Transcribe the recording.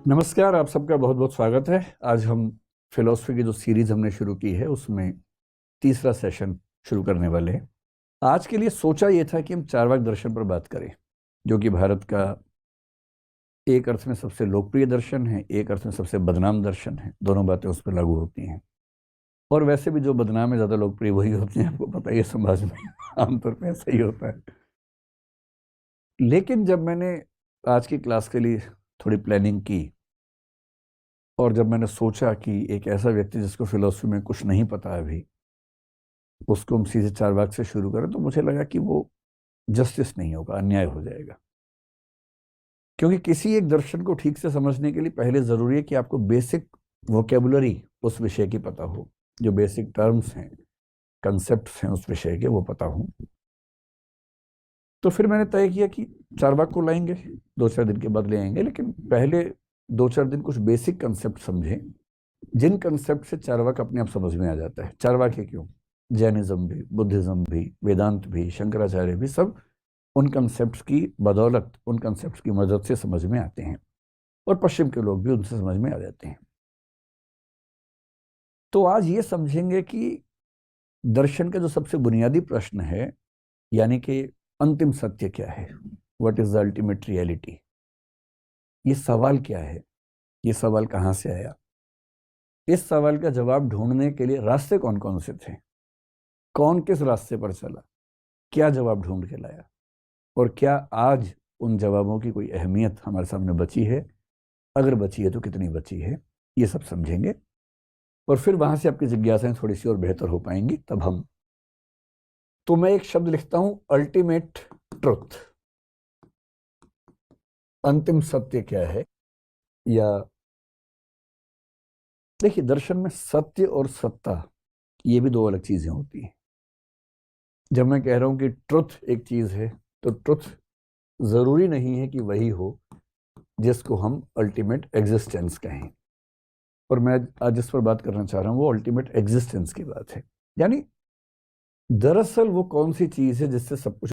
नमस्कार, आप सबका बहुत बहुत स्वागत है। आज हम फिलॉसफी की जो सीरीज हमने शुरू की है उसमें तीसरा सेशन शुरू करने वाले हैं। आज के लिए सोचा ये था कि हम चार्वाक दर्शन पर बात करें, जो कि भारत का एक अर्थ में सबसे लोकप्रिय दर्शन है, एक अर्थ में सबसे बदनाम दर्शन है। दोनों बातें उस पर लागू होती हैं, और वैसे भी जो बदनाम है ज़्यादा लोकप्रिय वही होती हैं, आपको पता ही है समाज में आमतौर पर ऐसा ही होता है। लेकिन जब मैंने आज की क्लास के लिए थोड़ी प्लानिंग की और जब मैंने सोचा कि एक ऐसा व्यक्ति जिसको फिलॉसफी में कुछ नहीं पता है अभी, उसको हम सीधे चार्वाक से शुरू करें, तो मुझे लगा कि वो जस्टिस नहीं होगा, अन्याय हो जाएगा। क्योंकि किसी एक दर्शन को ठीक से समझने के लिए पहले ज़रूरी है कि आपको बेसिक वोकेबुलरी उस विषय की पता हो, जो बेसिक टर्म्स हैं, कंसेप्ट्स हैं उस विषय के, वो पता हो। तो फिर मैंने तय किया कि चार्वाक को लाएंगे, 2-4 दिन के बाद ले आएंगे, लेकिन पहले 2-4 दिन कुछ बेसिक कंसेप्ट समझें, जिन कंसेप्ट से चार्वाक अपने आप समझ में आ जाता है। चार्वाक ही क्यों, जैनिज्म भी, बुद्धिज्म भी, वेदांत भी, शंकराचार्य भी, सब उन कंसेप्ट्स की बदौलत, उन कंसेप्ट्स की मदद से समझ में आते हैं, और पश्चिम के लोग भी उनसे समझ में आ जाते हैं। तो आज ये समझेंगे कि दर्शन का जो सबसे बुनियादी प्रश्न है, यानी कि अंतिम सत्य क्या है, what is the ultimate reality, ये सवाल क्या है, ये सवाल कहाँ से आया, इस सवाल का जवाब ढूंढने के लिए रास्ते कौन कौन से थे, कौन किस रास्ते पर चला, क्या जवाब ढूंढ के लाया, और क्या आज उन जवाबों की कोई अहमियत हमारे सामने बची है, अगर बची है तो कितनी बची है, ये सब समझेंगे। और फिर वहां से आपकी जिज्ञासाएं थोड़ी सी और बेहतर हो पाएंगी। तब हम, तो मैं एक शब्द लिखता हूं, अल्टीमेट ट्रुथ, अंतिम सत्य क्या है। या देखिए, दर्शन में सत्य और सत्ता, ये भी दो अलग चीजें होती हैं। जब मैं कह रहा हूं कि ट्रुथ एक चीज है, तो ट्रुथ जरूरी नहीं है कि वही हो जिसको हम अल्टीमेट एग्जिस्टेंस कहें। और मैं आज जिस पर बात करना चाह रहा हूं वो अल्टीमेट एग्जिस्टेंस की बात है। यानी दरअसल वो कौन सी चीज है जिससे सब कुछ